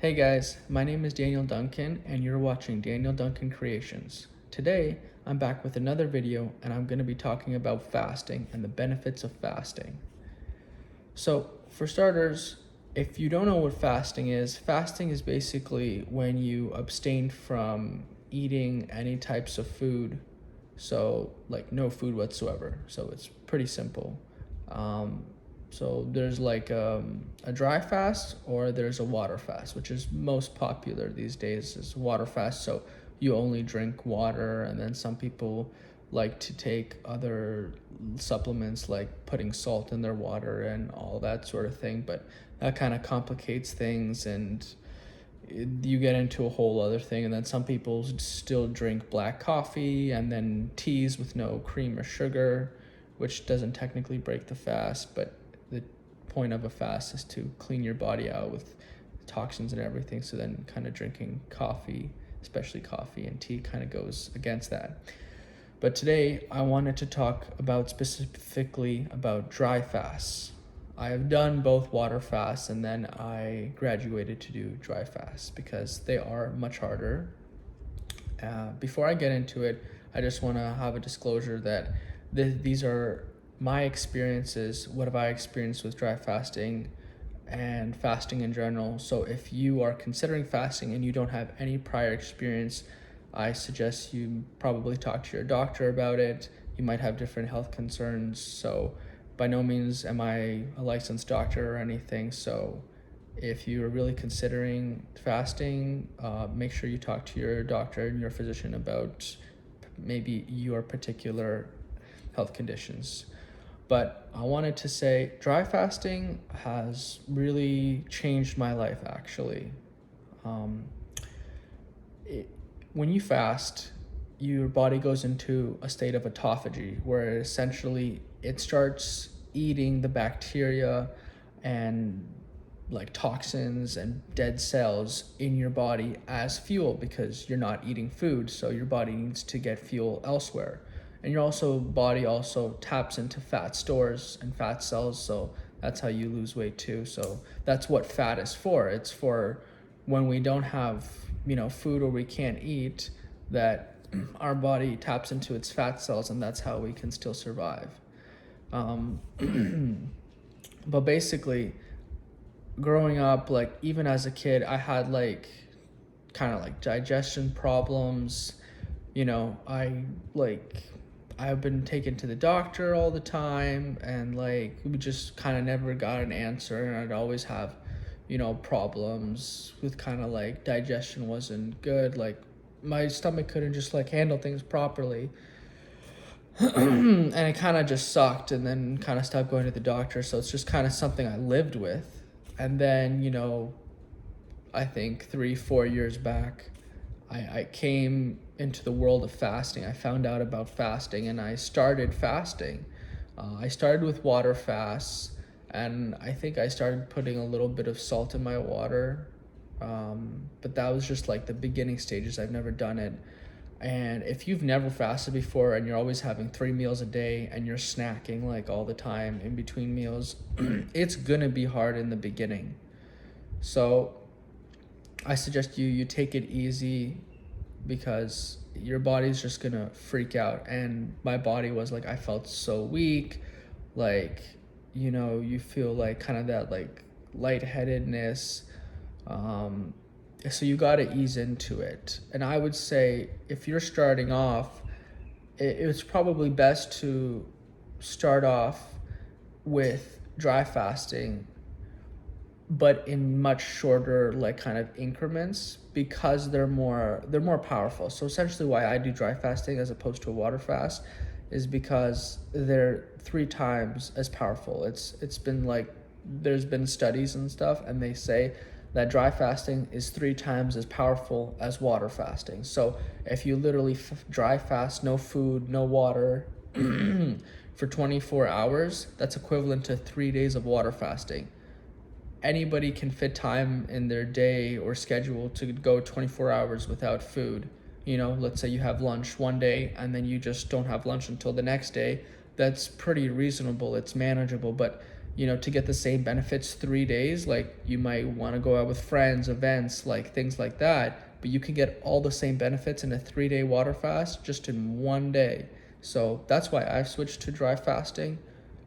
Hey guys, my name is Daniel Duncan and you're watching Daniel Duncan Creations. Today, I'm back with another video and I'm going to be talking about fasting and the benefits of fasting. So, for starters, if you don't know what fasting is basically when you abstain from eating any types of food. So, like no food whatsoever. So, it's pretty simple. Um, so there's like a dry fast or there's a water fast, which is most popular these days is water fast. So you only drink water, and then some people like to take other supplements like putting salt in their water and all that sort of thing. But that kind of complicates things and you get into a whole other thing. And then some people still drink black coffee and then teas with no cream or sugar, which doesn't technically break the fast, but the point of a fast is to clean your body out with toxins and everything. So then kind of drinking coffee, especially coffee and tea, kind of goes against that. But today I wanted to talk about specifically about dry fasts. I have done both water fasts and then I graduated to do dry fasts because they are much harder. Before I get into it, I just want to have a disclosure that these are my experiences. What have I experienced with dry fasting and fasting in general? So if you are considering fasting and you don't have any prior experience, I suggest you probably talk to your doctor about it. You might have different health concerns. So by no means am I a licensed doctor or anything. So if you're really considering fasting, make sure you talk to your doctor and your physician about maybe your particular health conditions. But I wanted to say dry fasting has really changed my life actually. Um, when you fast, your body goes into a state of autophagy where essentially it starts eating the bacteria and like toxins and dead cells in your body as fuel because you're not eating food, so your body needs to get fuel elsewhere. And your body also taps into fat stores and fat cells, so that's how you lose weight too. So that's what fat is for. It's for when we don't have, food or we can't eat, that our body taps into its fat cells, and that's how we can still survive. But basically, growing up, like even as a kid, I had like kind of like digestion problems. I've been taken to the doctor all the time, and like we just kind of never got an answer, and I'd always have problems with kind of like digestion wasn't good, like my stomach couldn't just like handle things properly. And it kind of just sucked, and then kind of stopped going to the doctor. So it's just kind of something I lived with. And then I think 3-4 years back, I came into the world of fasting. I found out about fasting and I started fasting. I started with water fasts, and I think I started putting a little bit of salt in my water. But that was just like the beginning stages. I've never done it. And if you've never fasted before and you're always having 3 meals a day and you're snacking like all the time in between meals, it's gonna be hard in the beginning. So I suggest you take it easy because your body's just gonna freak out. And my body was like, I felt so weak, like, you feel like kind of that like lightheadedness. So you got to ease into it. And I would say if you're starting off, it's probably best to start off with dry fasting, but in much shorter like kind of increments, because they're more powerful. So essentially why I do dry fasting as opposed to a water fast is because they're 3 times as powerful. It's been like, there's been studies and stuff, and they say that dry fasting is 3 times as powerful as water fasting. So if you literally dry fast, no food, no water, for 24 hours, that's equivalent to 3 days of water fasting. Anybody can fit time in their day or schedule to go 24 hours without food. Let's say you have lunch one day and then you just don't have lunch until the next day. That's pretty reasonable. It's manageable. But to get the same benefits 3 days. Like you might want to go out with friends, events, like things like that, but you can get all the same benefits in a 3-day water fast just in one day. So that's why I've switched to dry fasting.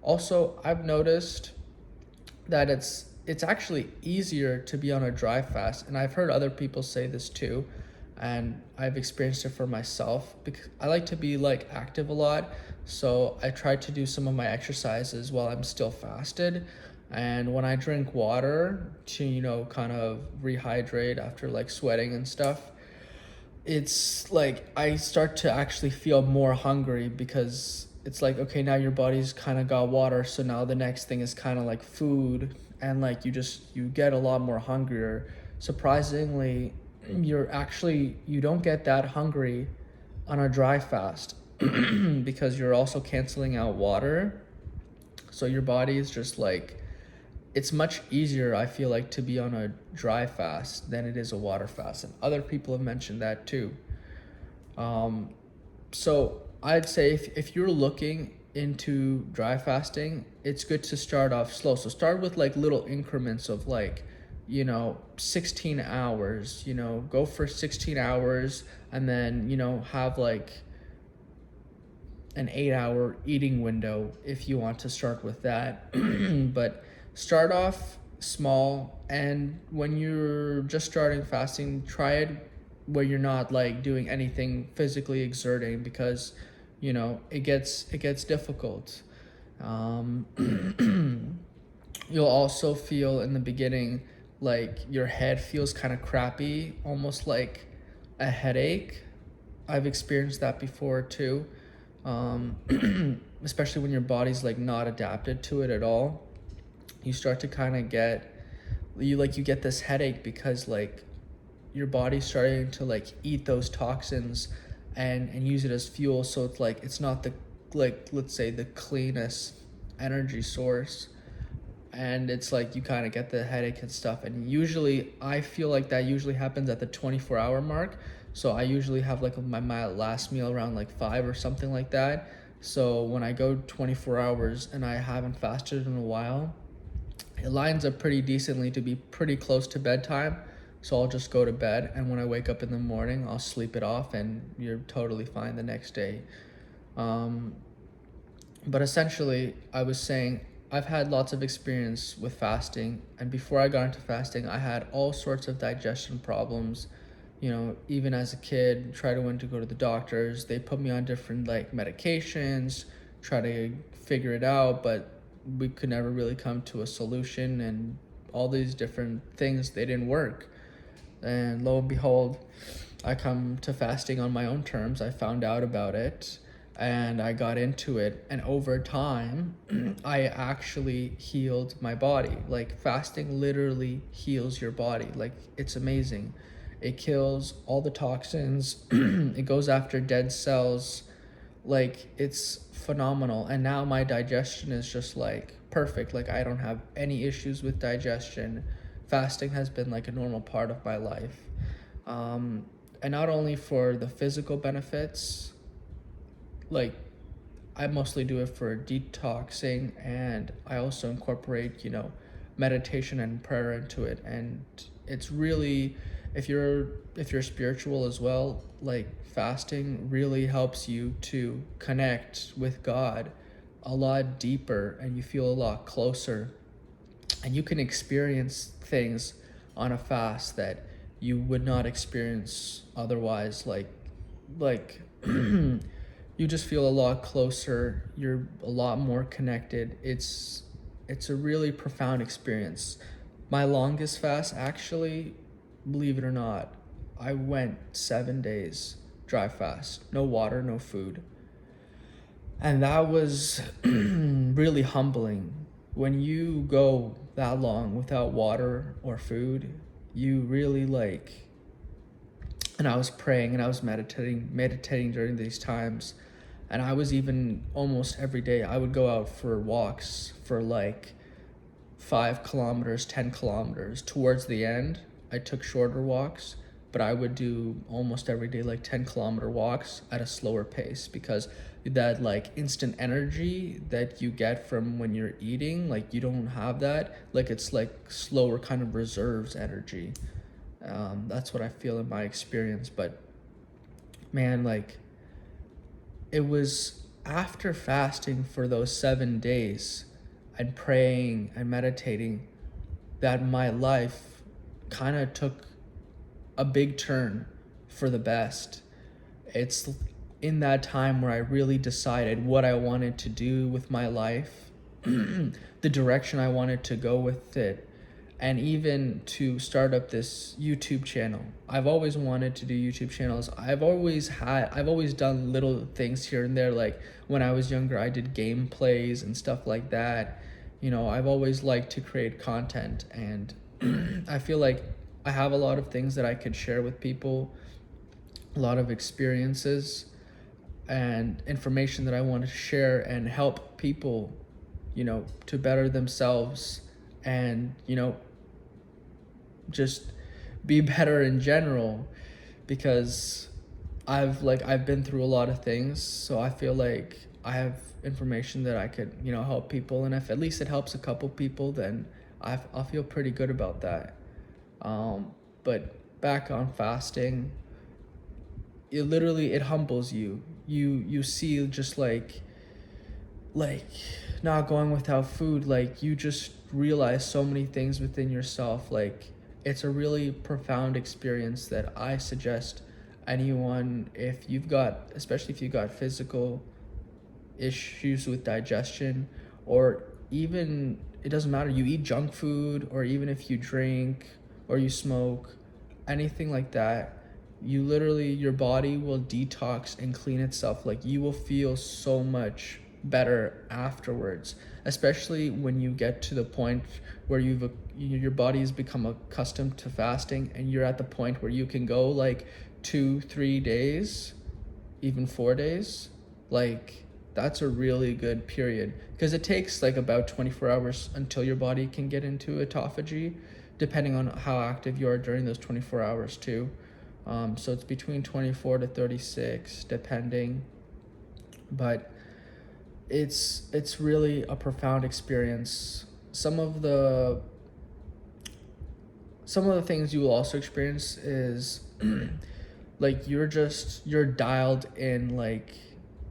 Also, I've noticed that it's actually easier to be on a dry fast, and I've heard other people say this too, and I've experienced it for myself because I like to be like active a lot. So I try to do some of my exercises while I'm still fasted, and when I drink water to kind of rehydrate after like sweating and stuff, it's like I start to actually feel more hungry because it's like, okay, now your body's kind of got water, so now the next thing is kind of like food, and like you get a lot more hungrier. Surprisingly, you don't get that hungry on a dry fast because you're also canceling out water. So your body is just like, it's much easier, I feel like, to be on a dry fast than it is a water fast. And other people have mentioned that too. So I'd say if you're looking into dry fasting, it's good to start off slow. So start with like little increments of like, 16 hours, go for 16 hours, and then, have like an 8-hour eating window if you want to start with that. But start off small, and when you're just starting fasting, try it where you're not like doing anything physically exerting, because it gets difficult. You'll also feel in the beginning like your head feels kind of crappy, almost like a headache. I've experienced that before too. Especially when your body's like not adapted to it at all. You start to kind of you get this headache because like your body's starting to like eat those toxins and use it as fuel. So it's like it's not the, like, let's say, the cleanest energy source, and it's like you kind of get the headache and stuff. And usually I feel like that usually happens at the 24-hour mark. So I usually have like my last meal around like 5 or something like that. So when I go 24 hours and I haven't fasted in a while, it lines up pretty decently to be pretty close to bedtime. So I'll just go to bed, and when I wake up in the morning, I'll sleep it off, and you're totally fine the next day. But essentially, I was saying I've had lots of experience with fasting, and before I got into fasting, I had all sorts of digestion problems. Even as a kid, went to go to the doctors. They put me on different like medications, try to figure it out, but we could never really come to a solution, and all these different things, they didn't work. And lo and behold, I come to fasting on my own terms. I found out about it and I got into it, and over time I actually healed my body. Like fasting literally heals your body. Like it's amazing. It kills all the toxins. It goes after dead cells. Like it's phenomenal. And now my digestion is just like perfect. Like I don't have any issues with digestion. Fasting has been like a normal part of my life. And not only for the physical benefits, like I mostly do it for detoxing, and I also incorporate, meditation and prayer into it. And it's really, if you're spiritual as well, like fasting really helps you to connect with God a lot deeper, and you feel a lot closer, and you can experience things on a fast that you would not experience otherwise. Like you just feel a lot closer, you're a lot more connected. It's a really profound experience. My longest fast, actually, believe it or not, I went 7 days dry fast, no water, no food. And that was really humbling. When you go that long without water or food, you really and I was praying and I was meditating during these times. And I was even almost every day, I would go out for walks for like 5 kilometers, 10 kilometers. Towards the end, I took shorter walks, but I would do almost every day like 10-kilometer walks at a slower pace, because that like instant energy that you get from when you're eating, like you don't have that. Like it's like slower kind of reserves energy. That's what I feel in my experience. But man, like it was after fasting for those 7 days and praying and meditating that my life kind of took a big turn for the best. It's in that time where I really decided what I wanted to do with my life, the direction I wanted to go with it, and even to start up this YouTube channel. I've always wanted to do YouTube channels. I've always done little things here and there. Like when I was younger, I did gameplays and stuff like that. You know, I've always liked to create content, and I feel like I have a lot of things that I could share with people, a lot of experiences and information that I want to share and help people, you know, to better themselves and, you know, just be better in general, because I've been through a lot of things, so I feel like I have information that I could, you know, help people, and if at least it helps a couple people, then I'll feel pretty good about that. But back on fasting, it humbles you. You see just like not going without food, like you just realize so many things within yourself. Like it's a really profound experience that I suggest anyone, especially if you've got physical issues with digestion, or even, it doesn't matter, you eat junk food, or even if you drink or you smoke, anything like that, your body will detox and clean itself. Like you will feel so much better afterwards, especially when you get to the point where your body has become accustomed to fasting, and you're at the point where you can go like 2-3 days, even 4 days. Like that's a really good period, because it takes like about 24 hours until your body can get into autophagy, depending on how active you are during those 24 hours too. So it's between 24 to 36 depending, but it's really a profound experience. Some of the things you will also experience is like you're dialed in, like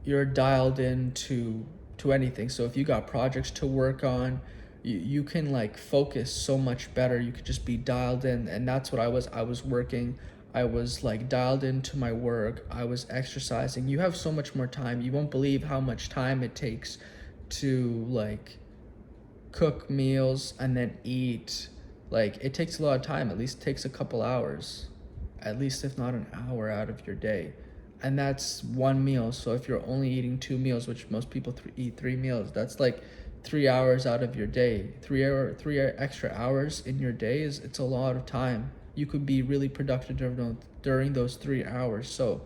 you're dialed into anything. So if you got projects to work on, you can like focus so much better. You could just be dialed in, and that's what I was working. I was like dialed into my work. I was exercising. You have so much more time. You won't believe how much time it takes to like cook meals and then eat. Like it takes a lot of time. At least it takes a couple hours, at least if not an hour out of your day. And that's one meal. So if you're only eating 2 meals, which most people eat 3 meals, that's like 3 hours out of your day. 3 extra hours in your day it's a lot of time. You could be really productive during those 3 hours. So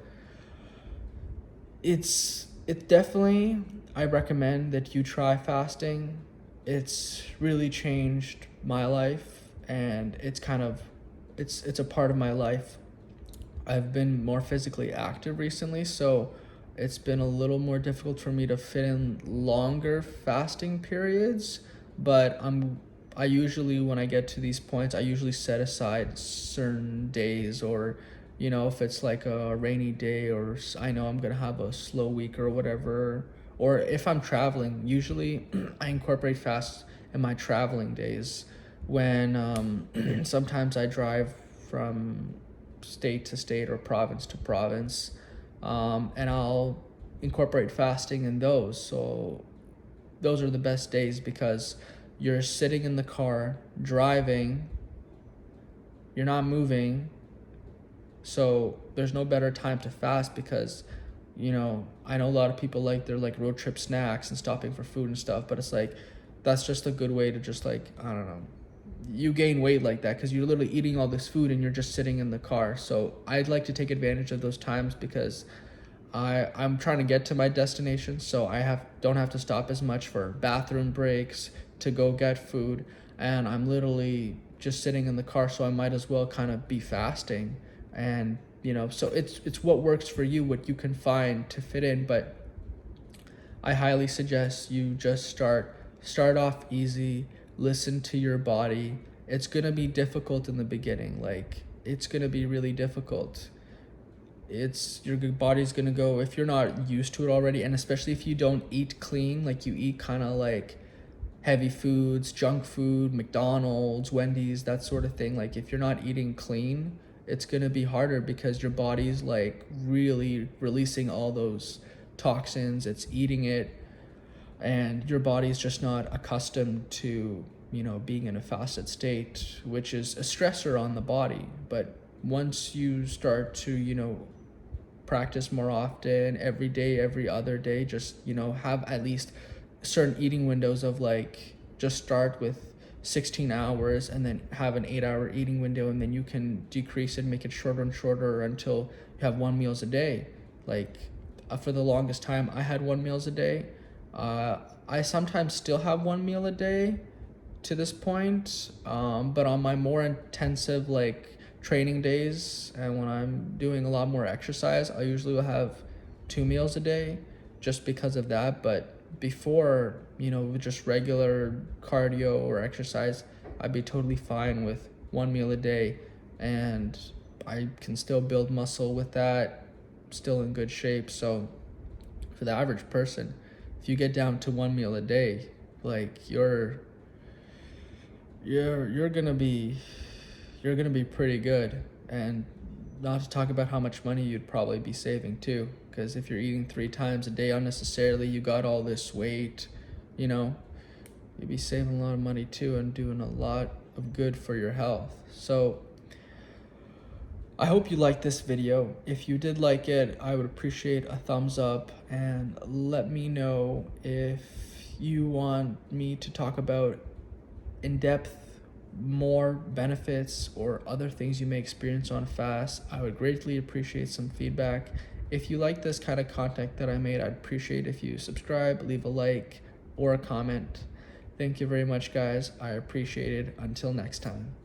it's definitely, I recommend that you try fasting. It's really changed my life, and it's a part of my life. I've been more physically active recently, so it's been a little more difficult for me to fit in longer fasting periods, but I usually, when I get to these points, I usually set aside certain days, or, you know, if it's like a rainy day, or I know I'm going to have a slow week or whatever, or if I'm traveling, usually I incorporate fast in my traveling days when sometimes I drive from state to state or province to province, and I'll incorporate fasting in those. So those are the best days, because you're sitting in the car driving, you're not moving, so there's no better time to fast, because, you know, I know a lot of people like their like road trip snacks and stopping for food and stuff, but it's like that's just a good way to just like, I don't know, you gain weight like that because you're literally eating all this food and you're just sitting in the car. So I'd like to take advantage of those times, because I'm trying to get to my destination, so I don't have to stop as much for bathroom breaks, to go get food, and I'm literally just sitting in the car, so I might as well kind of be fasting And so it's what works for you, what you can find to fit in. But I highly suggest you just start off easy, listen to your body. It's going to be difficult in the beginning. Like, it's going to be really difficult. Your body's going to go, if you're not used to it already, and especially if you don't eat clean, like you eat kind of like heavy foods, junk food, McDonald's, Wendy's, that sort of thing. Like, if you're not eating clean, it's going to be harder because your body's like really releasing all those toxins. It's eating it, and your body's just not accustomed to being in a fasted state, which is a stressor on the body. But once you start to practice more often, every day, every other day, just have at least certain eating windows of, like, just start with 16 hours and then have an 8-hour eating window, and then you can decrease it, make it shorter and shorter until you have 1 meal a day. Like, for the longest time I had 1 meal a day. I sometimes still have 1 meal a day to this point, but on my more intensive like training days and when I'm doing a lot more exercise, I usually will have 2 meals a day just because of that. But before, with just regular cardio or exercise, I'd be totally fine with 1 meal a day, and I can still build muscle with that, still in good shape. So for the average person, if you get down to 1 meal a day, like, you're gonna be pretty good. And not to talk about how much money you'd probably be saving too, because if you're eating 3 times a day unnecessarily, you got all this weight, you'd be saving a lot of money too and doing a lot of good for your health. So I hope you liked this video. If you did like it, I would appreciate a thumbs up, and let me know if you want me to talk about in-depth more benefits or other things you may experience on fast. I would greatly appreciate some feedback. If you like this kind of content that I made, I'd appreciate if you subscribe, leave a like, or a comment. Thank you very much, guys. I appreciate it. Until next time.